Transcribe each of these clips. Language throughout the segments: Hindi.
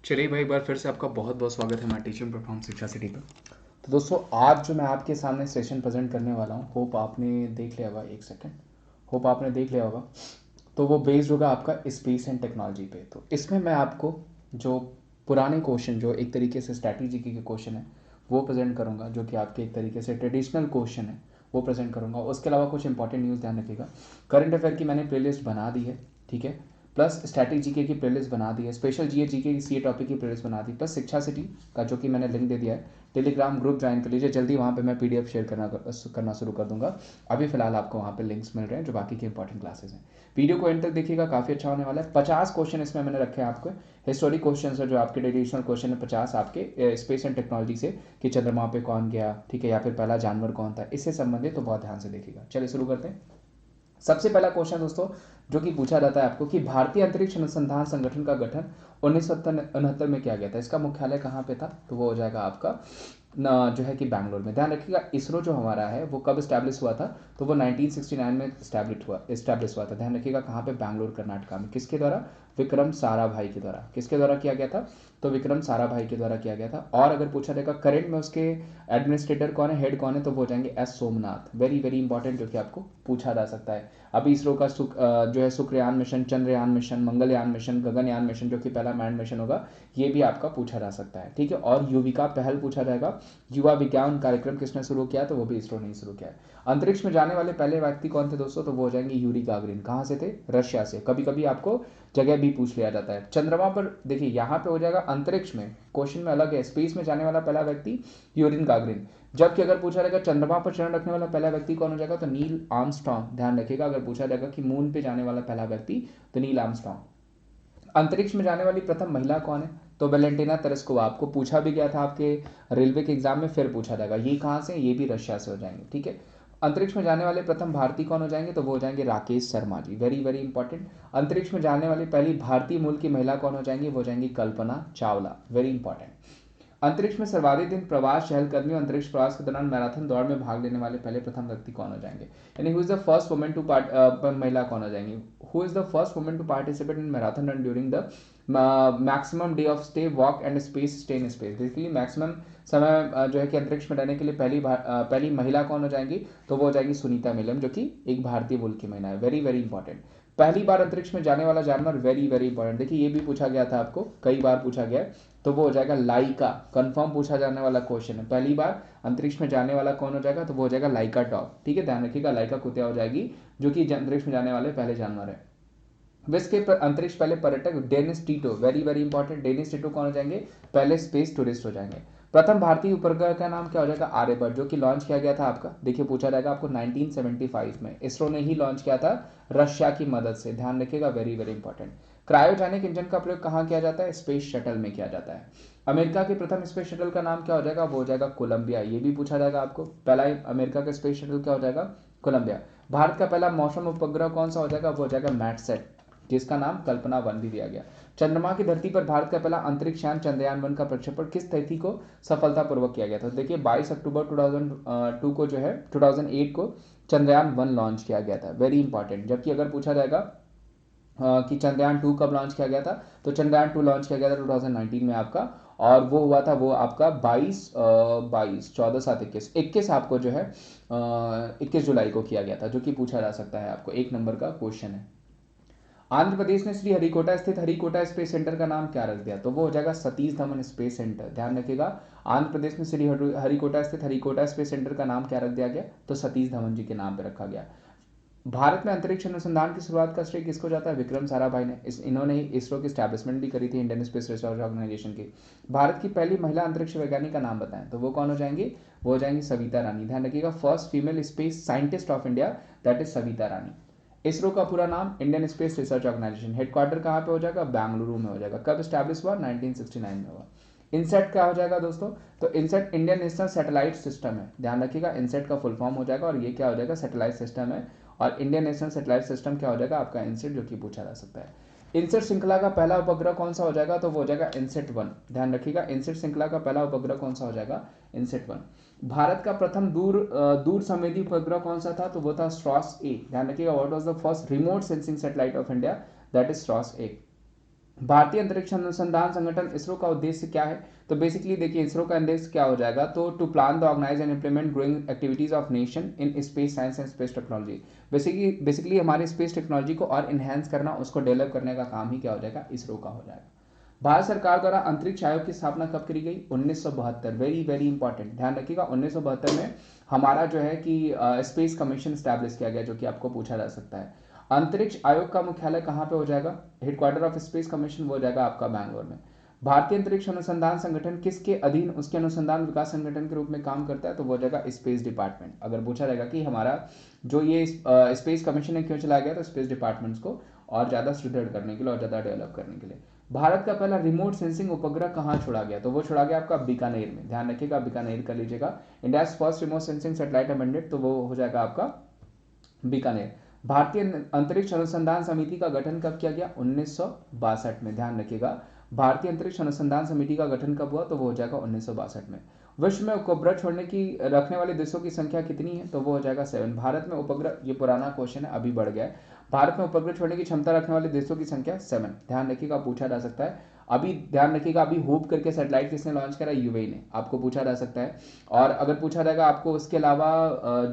चलिए भाई, एक बार फिर से आपका बहुत बहुत स्वागत है हमारे टीचिंग प्लेटफॉर्म शिक्षा सिटी पर। तो दोस्तों आज जो मैं आपके सामने सेशन प्रेजेंट करने वाला हूँ, होप आपने देख लिया होगा। एक सेकेंड, होप आपने देख लिया होगा। तो वो बेस्ड होगा आपका स्पेस एंड टेक्नोलॉजी पे। तो इसमें मैं आपको जो पुराने क्वेश्चन, जो एक तरीके से स्ट्रैटेजी के क्वेश्चन है, वो प्रेजेंट करूँगा, जो कि आपके एक तरीके से ट्रेडिशनल क्वेश्चन है, वो प्रेजेंट करूँगा। उसके अलावा कुछ इंपॉर्टेंट न्यूज़ ध्यान रखिएगा। करंट अफेयर की मैंने प्लेलिस्ट बना दी है, ठीक है। प्लस स्टैटिक जीके की प्लेलिस्ट बना दी है, स्पेशल जीके की सीए टॉपिक की प्लेलिस्ट बना दी, प्लस शिक्षा सिटी का जो कि मैंने लिंक दे दिया है। टेलीग्राम ग्रुप ज्वाइन कर लीजिए जल्दी, वहाँ पे मैं पीडीएफ शेयर करना शुरू कर दूंगा। अभी फिलहाल आपको वहाँ पे लिंक्स मिल रहे हैं जो बाकी के इंपॉर्टेंट क्लासेस हैं। वीडियो को एंड तक देखिएगा, काफ़ी अच्छा होने वाला है। 50 क्वेश्चन इसमें मैंने रखे हैं आपको। हिस्टोरिक क्वेश्चन है जो आपके ट्रेडिशनल क्वेश्चन है, 50 आपके स्पेस एंड टेक्नोलॉजी से, कि चंद्रमा पे कौन गया, ठीक है, या फिर पहला जानवर कौन था, इससे संबंधित। तो बहुत ध्यान से देखिएगा। चलिए शुरू करते हैं। सबसे पहला क्वेश्चन दोस्तों जो कि पूछा जाता है आपको, कि भारतीय अंतरिक्ष अनुसंधान संगठन का गठन 1969 में किया गया था। इसका मुख्यालय कहाँ पे था? तो वो हो जाएगा आपका जो है कि बैंगलोर में। ध्यान रखिएगा, इसरो जो हमारा है वो कब स्टैब्लिश हुआ था? तो वो 1969 में स्टैब्लिश हुआ था। ध्यान रखिएगा कहाँ पे? बैंगलोर कर्नाटका में। किसके द्वारा? विक्रम साराभाई के द्वारा। किसके द्वारा किया गया था? तो विक्रम साराभाई के द्वारा किया गया था। और अगर पूछा जाएगा करंट में उसके एडमिनिस्ट्रेटर कौन है, हेड कौन है, तो वो हो जाएंगे S Somnath. Very very important, जो कि आपको पूछा जा सकता है। अभी इसरो का जो है Shukrayaan mission, Chandrayaan mission, Mangalyaan mission, Gaganyaan mission, जो कि पहला मैन मिशन होगा, ये भी आपका पूछा जा सकता है, ठीक है। और युविका पहल पूछा जाएगा। युवा विज्ञान कार्यक्रम किसने शुरू किया? तो वो भी इसरो ने शुरू किया है। अंतरिक्ष में जाने वाले पहले व्यक्ति कौन थे दोस्तों? तो वो हो जाएंगे यूरी गागरिन। कहाँ से थे? रशिया से। कभी कभी आपको जगह भी पूछ लिया जाता है। चंद्रमा पर देखिए, यहाँ पे हो जाएगा अंतरिक्ष में, क्वेश्चन में अलग है। स्पेस में जाने वाला पहला व्यक्ति यूरिन गागरिन। जबकि अगर पूछा जाएगा चंद्रमा पर चरण रखने वाला पहला व्यक्ति कौन हो जाएगा, तो नील आर्मस्ट्रॉन्ग। ध्यान रखिएगा, अगर पूछा जाएगा कि मून पे जाने वाला पहला व्यक्ति, तो नील आर्मस्ट्रॉन्ग। अंतरिक्ष में जाने वाली प्रथम महिला कौन है? तो वेलेंटिना तेरेस्कोवा। आपको पूछा भी गया था आपके रेलवे के एग्जाम में, फिर पूछा जाएगा। ये कहाँ से? ये भी रशिया से हो जाएंगे, ठीक है। अंतरिक्ष में जाने वाले प्रथम भारतीय कौन हो जाएंगे? तो वो हो जाएंगे Rakesh Sharma ji. Very very important. अंतरिक्ष में जाने वाली पहली भारतीय मूल की महिला कौन हो जाएंगी? वो जाएंगी कल्पना चावला। Very important. अंतरिक्ष में सर्वाधिक दिन प्रवास चहलकदमी और अंतरिक्ष प्रवास के दौरान मैराथन दौड़ में भाग लेने वाले पहले प्रथम व्यक्ति कौन हो जाएंगे? यानी who is the first women to महिला कौन हो जाएंगी? Who is the first women to participate in marathon run during the maximum day of stay walk and space stay in space. Basically maximum समय जो है कि अंतरिक्ष में रहने के लिए पहली महिला कौन हो जाएंगी? तो वो हो जाएगी सुनीता विलियम, जो कि एक भारतीय मूल की महिला है। Very very important. पहली बार अंतरिक्ष में जाने वाला जानवर, वेरी वेरी इंपॉर्टेंट। देखिए, ये भी पूछा गया था आपको, कई बार पूछा गया है। तो वो हो जाएगा लाइका। कंफर्म पूछा जाने वाला क्वेश्चन है। पहली बार अंतरिक्ष में जाने वाला कौन हो जाएगा? तो वो हो जाएगा लाइका टॉप, ठीक है। ध्यान रखिएगा, लाइका कुतिया हो जाएगी, जो कि अंतरिक्ष में जाने वाले पहले जानवर है। विश्व के अंतरिक्ष पहले पर्यटक Dennis Tito. Very very important. Dennis Tito कौन हो जाएंगे? पहले स्पेस टूरिस्ट हो जाएंगे। प्रथम भारतीय उपग्रह का नाम क्या हो जाएगा? आर्यभट्ट, जो कि लॉन्च किया गया था आपका, देखिए पूछा जाएगा आपको 1975 में। इसरो ने ही लॉन्च किया था रशिया की मदद से। ध्यान रखिएगा, very very important. Cryogenic engine का प्रयोग कहाँ किया जाता है? स्पेस शटल में किया जाता है। अमेरिका के प्रथम स्पेस शटल का नाम क्या हो जाएगा? वो हो जाएगा कोलंबिया। ये भी पूछा जाएगा आपको, पहला अमेरिका का स्पेस शटल क्या हो जाएगा? कोलंबिया। भारत का पहला मौसम उपग्रह कौन सा हो जाएगा? वो हो जाएगा मैटसेट, जिसका नाम कल्पना वन भी दिया गया। चंद्रमा की धरती पर भारत का पहला अंतरिक्ष यान चंद्रयान वन का प्रक्षेपण किस तिथि को सफलतापूर्वक किया गया था? देखिए 22 अक्टूबर 2002 को जो है 2008 को चंद्रयान वन लॉन्च किया गया था। Very important. जबकि अगर पूछा जाएगा कि चंद्रयान टू कब लॉन्च किया गया था, तो चंद्रयान टू लॉन्च किया गया था 2019 में आपका। और वो हुआ था वो आपका 21 आपको जो है 21 जुलाई को किया गया था, जो कि पूछा जा सकता है आपको, एक नंबर का क्वेश्चन है। आंध्र प्रदेश ने श्री हरिकोटा स्थित हरिकोटा स्पेस सेंटर का नाम क्या रख दिया? तो वो हो जाएगा सतीश धवन स्पेस सेंटर। ध्यान रखिएगा, आंध्र प्रदेश में श्री हरिकोटा स्थित हरिकोटा स्पेस सेंटर का नाम क्या रख दिया गया? तो सतीश धवन जी के नाम पर रखा गया। भारत में अंतरिक्ष अनुसंधान की शुरुआत का श्रेय किसको जाता है? विक्रम साराभाई ने। इन्होंने ही इसरो की स्टैब्लिशमेंट भी करी थी, इंडियन स्पेस रिसर्च ऑर्गेनाइजेशन की। भारत की पहली महिला अंतरिक्ष वैज्ञानिक का नाम बताएं, तो वो कौन हो जाएंगी? वो हो जाएंगी सविता रानी। ध्यान रखिएगा, first female space scientist of India, that is Savita Rani. ISRO का पूरा नाम Indian space research organisation. Headquarter कहाँ पे हो जाएगा? बेंगलुरु में हो जाएगा। कब स्टैब्लिश हुआ? 1969 में हुआ। इनसेट क्या हो जाएगा दोस्तों? तो INSAT Indian national satellite system है। ध्यान रखिएगा, इनसेट का फुल फॉर्म हो जाएगा, और ये क्या हो जाएगा? सैटेलाइट सिस्टम है। और इंडियन नेशनल सैटेलाइट सिस्टम क्या हो जाएगा? आपका इनसेट, जो कि पूछा जा सकता है। इनसेट श्रृंखला का पहला उपग्रह कौन सा हो जाएगा? तो वो हो जाएगा इनसेट वन। ध्यान रखिएगा, इनसेट श्रृंखला का पहला उपग्रह कौन सा हो जाएगा? INSAT one. भारत का प्रथम दूर संवेदी उपग्रह कौन सा था? तो वो था स्ट्रॉस ए। ध्यान रखिएगा, what was the first remote sensing satellite of India? That is SROSS A. भारतीय अंतरिक्ष अनुसंधान संगठन इसरो का उद्देश्य क्या है? तो बेसिकली देखिए इसरो का उद्देश्य क्या हो जाएगा, तो to plan the organise and implement growing activities of nation in space science and space technology. Basically हमारी स्पेस टेक्नोलॉजी को और इन्हेंस करना, उसको डेवलप करने का काम ही क्या हो जाएगा, इसरो का हो जाएगा। भारत सरकार द्वारा अंतरिक्ष आयोग की स्थापना कब करी गई? 1972। वेरी वेरी इंपॉर्टेंट, ध्यान रखिएगा 1972 में हमारा जो है कि स्पेस कमीशन स्टैब्लिश किया गया, जो कि आपको पूछा जा सकता है। अंतरिक्ष आयोग का मुख्यालय कहाँ पे हो जाएगा? हेडक्वार्टर ऑफ स्पेस कमीशन वो हो जाएगा आपका बैंगलोर में। भारतीय अंतरिक्ष अनुसंधान संगठन किसके अधीन उसके अनुसंधान विकास संगठन के रूप में काम करता है? तो वो हो जाएगा स्पेस डिपार्टमेंट। अगर पूछा जाएगा कि हमारा जो ये स्पेस कमीशन है क्यों चलाया गया, तो स्पेस डिपार्टमेंट्स को और ज़्यादा सुदृढ़ करने के लिए और ज़्यादा डेवलप करने के लिए। भारत का पहला रिमोट सेंसिंग उपग्रह कहाँ छोड़ा गया? तो वो छोड़ा गया आपका बीकानेर में, ध्यान रखिएगा बीकानेर कर लीजिएगा। India first remote sensing satellite amended, तो वो हो जाएगा आपका बीकानेर। भारतीय अंतरिक्ष अनुसंधान समिति का गठन कब किया गया? 1962 में, ध्यान रखिएगा भारतीय अंतरिक्ष अनुसंधान समिति का गठन कब हुआ? तो वो हो जाएगा 1962 में। विश्व में उपग्रह छोड़ने की रखने वाले देशों की संख्या कितनी है? तो वो हो जाएगा 7। भारत में उपग्रह, ये पुराना क्वेश्चन है अभी बढ़ गया है, भारत में उपग्रह छोड़ने की क्षमता रखने वाले देशों की संख्या 7, ध्यान रखिएगा पूछा जा सकता है। अभी ध्यान रखिएगा, अभी होप करके सैटेलाइट किसने लॉन्च करा? यूएई ने, आपको पूछा जा सकता है। और अगर पूछा जाएगा आपको उसके अलावा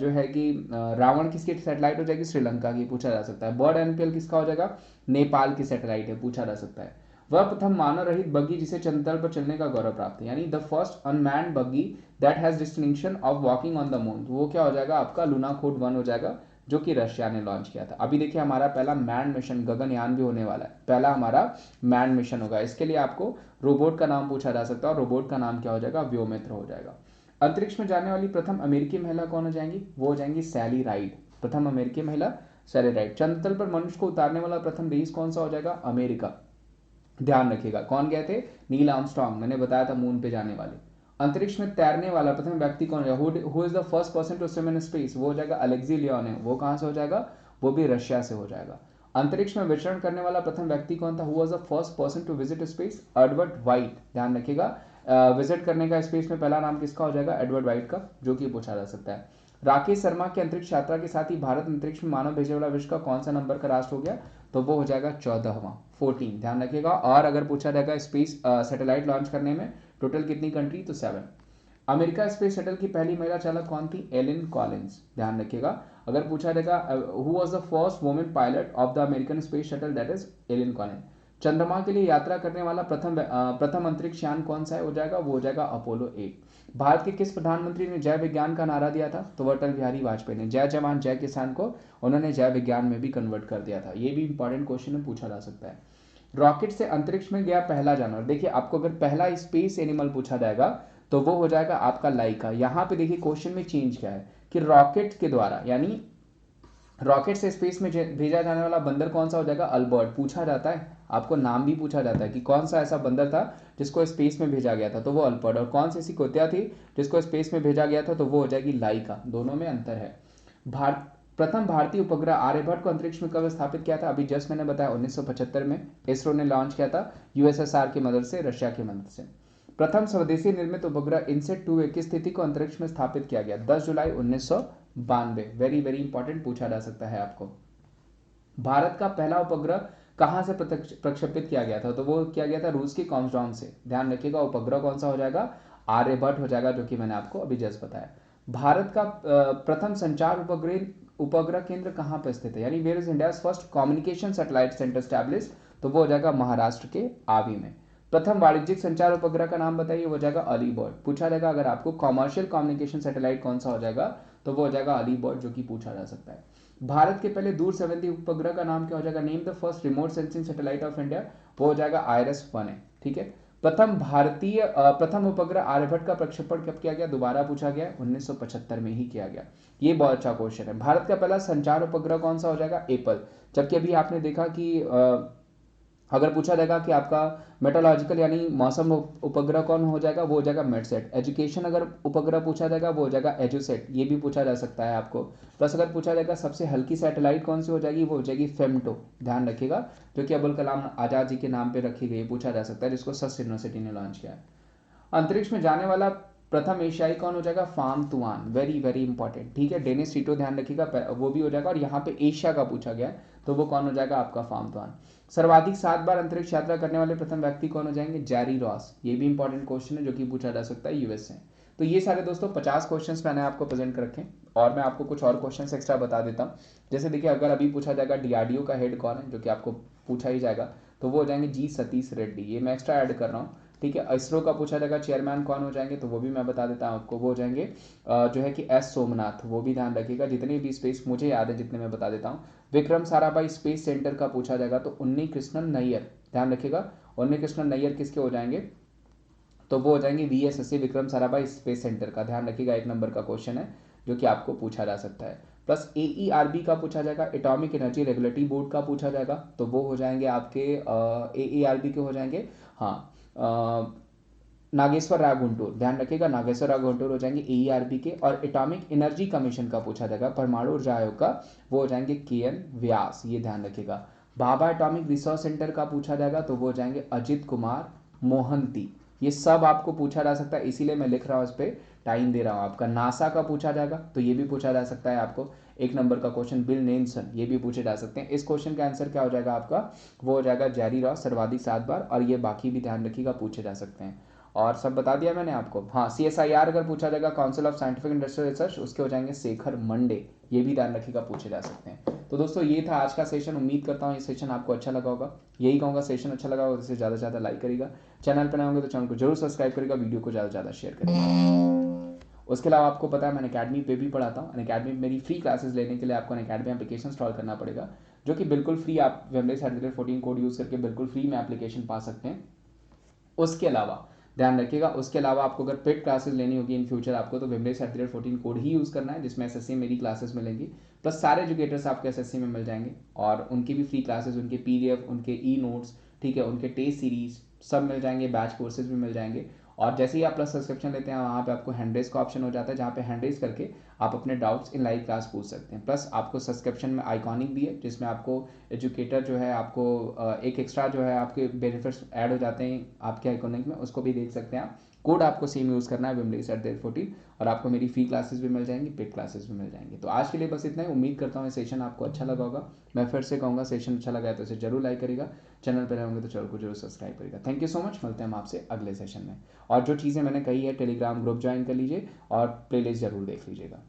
जो है कि रावण किसकी सैटेलाइट हो जाएगी? श्रीलंका की, पूछा जा सकता है। बर्ड एनपीएल किसका हो जाएगा? नेपाल की सैटेलाइट है, पूछा जा सकता है। वह प्रथम मानव रहित बग्गी जिसे चंद्र पर चलने का गौरव प्राप्त है, यानी the first unmanned buggy that has distinction of walking on the moon, वो क्या हो जाएगा आपका? लूनाखोड 1 हो जाएगा, जो कि रशिया ने लॉन्च किया था। अभी देखिए हमारा पहला मैन मिशन, गगनयान भी होने वाला है, पहला हमारा मैन मिशन होगा। इसके लिए आपको रोबोट का नाम पूछा जा सकता है, और रोबोट का नाम क्या हो जाएगा? व्योमित्र हो जाएगा। अंतरिक्ष में जाने वाली प्रथम अमेरिकी महिला कौन हो जाएंगी? वो हो जाएंगी सैली राइड, प्रथम अमेरिकी महिला सैली राइड। चंद्र तल पर मनुष्य को उतारने वाला प्रथम देश कौन सा हो जाएगा? अमेरिका, ध्यान रखिएगा। कौन गए थे? नील आर्मस्ट्रांग, मैंने बताया था मून पे जाने वाले। अंतरिक्ष में तैरने वाला प्रथम व्यक्ति कौन है? Who is the first person to swim in space? वो हो जाएगा अलेक्सी लियोन है, वो कहां से हो जाएगा? वो भी रशिया से हो जाएगा। अंतरिक्ष में विचरण करने वाला प्रथम व्यक्ति कौन था? Who was the first person to visit space? Edward White, ध्यान रखिएगा विजिट करने का स्पेस में पहला नाम किसका हो जाएगा? एडवर्ड वाइट का, जो कि पूछा जा सकता है। राकेश शर्मा की अंतरिक्ष यात्रा के साथ ही भारत अंतरिक्ष में मानव भेजने वाला विश्व का कौन सा नंबर का राष्ट्र हो गया? तो वो हो जाएगा 14वां, 14, ध्यान रखिएगा। और अगर पूछा जाएगा स्पेस सैटेलाइट लॉन्च करने में टोटल कितनी कंट्री? तो 7। अमेरिका स्पेस शटल की पहली महिला चालक कौन थी? एलिन कॉलिंस, ध्यान रखिएगा। अगर पूछा जाएगा who was the first women pilot of the American space shuttle? That is Eileen Collins. चंद्रमा के लिए यात्रा करने वाला प्रथम अंतरिक्ष यान कौन सा है? हो जाएगा वो हो जाएगा अपोलो 1। भारत के किस प्रधानमंत्री ने जय विज्ञान का नारा दिया था? तो अटल बिहारी वाजपेयी ने। जय जवान जय किसान को उन्होंने जय विज्ञान में भी कन्वर्ट कर दिया था। ये भी इंपॉर्टेंट क्वेश्चन में पूछा जा सकता है। रॉकेट से अंतरिक्ष में गया पहला जानवर, देखिए आपको अगर पहला स्पेस एनिमल पूछा जाएगा तो वो हो जाएगा आपका लाइका। यहां पे देखिए क्वेश्चन में चेंज क्या है कि रॉकेट के द्वारा, यानी रॉकेट से स्पेस में भेजा जाने वाला बंदर कौन सा हो जाएगा? अल्बर्ट, पूछा जाता है आपको, नाम भी पूछा जाता है कि कौन सा ऐसा बंदर था जिसको स्पेस में भेजा गया था, तो वो अल्बर्ट। और कौन सी ऐसी कोतिया थी जिसको स्पेस में भेजा गया था? तो वो हो जाएगी लाइका। दोनों में अंतर है। प्रथम भारतीय उपग्रह आर्यभट्ट को अंतरिक्ष में कब स्थापित किया था? अभी जस्ट मैंने बताया 1975 में इसरो ने लॉन्च किया था, यूएसएसआर की मदद से, रशिया की मदद से। प्रथम स्वदेशी निर्मित उपग्रह इनसेट 2A की स्थिति को अंतरिक्ष में स्थापित किया गया 10 जुलाई 1992। वेरी वेरी इंपॉर्टेंट, पूछा जा सकता है आपको। भारत का पहला उपग्रह कहां से प्रक्षेपित किया गया था? तो वो किया गया था रूस की कॉस्मोड्रोम से, ध्यान रखिएगा। उपग्रह कौन सा हो जाएगा? आर्यभट्ट हो जाएगा, जो कि मैंने आपको अभी जस्ट बताया। भारत का प्रथम संचार उपग्रह केंद्र कहां पर स्थित है, यानी where is India's first communication satellite centre established? तो वो हो जाएगा महाराष्ट्र के आवी में। प्रथम वाणिज्यिक संचार उपग्रह का नाम बताइए, हो जाएगा अलीबर्ड। पूछा जाएगा अगर आपको कॉमर्शियल कम्युनिकेशन सैटेलाइट कौन सा हो जाएगा, तो वो हो जाएगा अलीबर्ड, जो कि पूछा जा सकता है। भारत के पहले दूर संवेदी उपग्रह का नाम क्या हो जाएगा? Name the first remote sensing satellite of India, वो हो जाएगा IRIS-1 है, ठीक है। प्रथम उपग्रह आर्यभट्ट का प्रक्षेपण कब किया गया? दोबारा पूछा गया, 1975 में ही किया गया। ये बहुत अच्छा क्वेश्चन है। भारत का पहला संचार उपग्रह कौन सा हो जाएगा? एपल। जबकि अभी आपने देखा कि अगर पूछा जाएगा कि आपका मेट्रोलॉजिकल यानी मौसम उपग्रह कौन हो जाएगा, वो हो जाएगा मेटसेट। एजुकेशन अगर उपग्रह पूछा जाएगा वो हो जाएगा एजुसेट, ये भी पूछा जा सकता है आपको। प्लस अगर पूछा जाएगा सबसे हल्की सैटेलाइट कौन सी हो जाएगी, वो हो जाएगी फेमटो, ध्यान रखिएगा, जो कि अबुल कलाम आजाद जी के नाम पे रखी गई, पूछा जा सकता है, जिसको सस यूनिवर्सिटी ने लॉन्च किया है। अंतरिक्ष में जाने वाला प्रथम एशियाई कौन हो जाएगा, फाम तुआन, वेरी वेरी इंपॉर्टेंट, ठीक है। डेनिस टीटो ध्यान रखिएगा, वो भी हो जाएगा। और यहाँ पे एशिया का पूछा गया है तो वो कौन हो जाएगा आपका, फाम तुआन। सर्वाधिक 7 बार अंतरिक्ष यात्रा करने वाले प्रथम व्यक्ति कौन हो जाएंगे, जेरी रॉस, ये भी इंपॉर्टेंट क्वेश्चन है जो कि पूछा जा सकता है यूएस से। तो ये सारे दोस्तों 50 क्वेश्चंस मैंने आपको प्रेजेंट कर रखे हैं और मैं आपको कुछ और क्वेश्चंस एक्स्ट्रा बता देता हूँ। जैसे देखिए, अगर अभी पूछा जाएगा डीआरडीओ का हेड कौन है, जो कि आपको पूछा ही जाएगा, तो वो हो जाएंगे जी सतीश रेड्डी, ये मैं एक्स्ट्रा ऐड कर रहा हूँ, ठीक है। इसरो का पूछा जाएगा चेयरमैन कौन हो जाएंगे, तो वो भी मैं बता देता हूँ आपको, वो हो जाएंगे जो है कि एस सोमनाथ, वो भी ध्यान रखिएगा। जितनी भी स्पेस मुझे याद है जितने मैं बता देता हूँ। विक्रम साराभाई स्पेस सेंटर का पूछा जाएगा तो उन्नी कृष्णन नैयर, ध्यान रखिएगा, उन्नी कृष्णन नैयर किसके हो जाएंगे, तो वो हो जाएंगे VSSC Vikram Sarabhai space centre का, ध्यान रखिएगा, 1 नंबर का क्वेश्चन है जो कि आपको पूछा जा सकता है। प्लस एईआरबी का पूछा जाएगा, एटॉमिक एनर्जी रेगुलेटरी बोर्ड का पूछा जाएगा, तो वो हो जाएंगे आपके एईआरबी के हो जाएंगे, हाँ, नागेश्वर राव गुंटूर, ध्यान रखिएगा, नागेश्वर राव गुंटूर हो जाएंगे एईआरबी के। और एटॉमिक एनर्जी कमीशन का पूछा जाएगा, परमाणु ऊर्जा आयोग का, वो हो जाएंगे केएन व्यास, ये ध्यान रखिएगा। भाभा एटॉमिक रिसर्च सेंटर का पूछा जाएगा तो वो हो जाएंगे अजित कुमार मोहंती। ये सब आपको पूछा जा सकता है, इसीलिए मैं लिख रहा हूँ, इस पर टाइम दे रहा हूँ। आपका नासा का पूछा जाएगा तो ये भी पूछा जा सकता है आपको, 1 नंबर का क्वेश्चन, बिल नेल्सन, ये भी पूछे जा सकते हैं। इस क्वेश्चन का आंसर क्या हो जाएगा आपका, वो हो जाएगा जेरी रॉस, सर्वाधिक 7 बार, और ये बाकी भी ध्यान रखिएगा पूछे जा सकते हैं। और सब बता दिया मैंने आपको। हाँ, सीएसआईआर अगर पूछा जाएगा, council of scientific industrial research, उसके हो जाएंगे शेखर मंडे, ये भी ध्यान रखिएगा पूछे जा सकते हैं। तो दोस्तों ये था आज का सेशन, उम्मीद करता हूँ ये सेशन आपको अच्छा लगा होगा। यही कहूँगा, सेशन अच्छा लगा होगा तो इसे ज़्यादा से ज़्यादा लाइक करेगा, चैनल पर नए होंगे तो चैनल को जरूर सब्सक्राइब करेगा, वीडियो को ज़्यादा से ज़्यादा शेयर करेगा। उसके अलावा आपको पता है मैंने अकेडमी पे भी पढ़ाता हूँ, अकेडमी में मेरी फ्री क्लासेस लेने के लिए आपको अकेडमी एप्लीकेशन इंस्टॉल करना पड़ेगा, जो कि बिल्कुल फ्री, आप वेमलेस@14 कोड यूज़ करके बिल्कुल फ्री में एप्लीकेशन पा सकते हैं। उसके अलावा ध्यान रखिएगा, उसके अलावा आपको अगर पेड क्लासेस लेनी होगी इन फ्यूचर आपको, तो वेमलेस@14 कोड ही यूज़ करना है, जिसमें एसएससी मेरी क्लासेस मिलेंगी, प्लस सारे एजुकेटर्स आपके एसएससी में मिल जाएंगे, और उनकी भी फ्री क्लासेस, उनके पीडीएफ, उनके ई नोट्स, ठीक है, उनके टेस्ट सीरीज सब मिल जाएंगे, बैच कोर्सेज भी मिल जाएंगे। और जैसे ही आप प्लस सब्सक्रिप्शन लेते हैं, वहाँ पे आपको हैंड रेज का ऑप्शन हो जाता है, जहाँ पे हैंड रेज करके आप अपने डाउट्स इन लाइव क्लास पूछ सकते हैं। प्लस आपको सब्सक्रिप्शन में आइकॉनिक भी है, जिसमें आपको एजुकेटर जो है आपको एक एक्स्ट्रा जो है आपके बेनिफिट्स ऐड हो जाते हैं आपके आइकॉनिक में, उसको भी देख सकते हैं आप। कोड आपको सेम यूज़ करना है, वेमलेस@14, और आपको मेरी फ्री क्लासेस भी मिल जाएंगी, पेड क्लासेस भी मिल जाएंगी। तो आज के लिए बस इतना ही, उम्मीद करता हूँ ये सेशन आपको अच्छा लगा होगा। मैं फिर से कहूँगा, सेशन अच्छा लगा है तो इसे जरूर लाइक करेगा, चैनल पर होंगे तो चैनल को जरूर सब्सक्राइब करेगा। थैंक यू सो मच, मिलते हैं हम आपसे अगले सेशन में। और जो चीज़ें मैंने कही है, टेलीग्राम ग्रुप ज्वाइन कर लीजिए और प्लेलिस्ट जरूर देख लीजिएगा।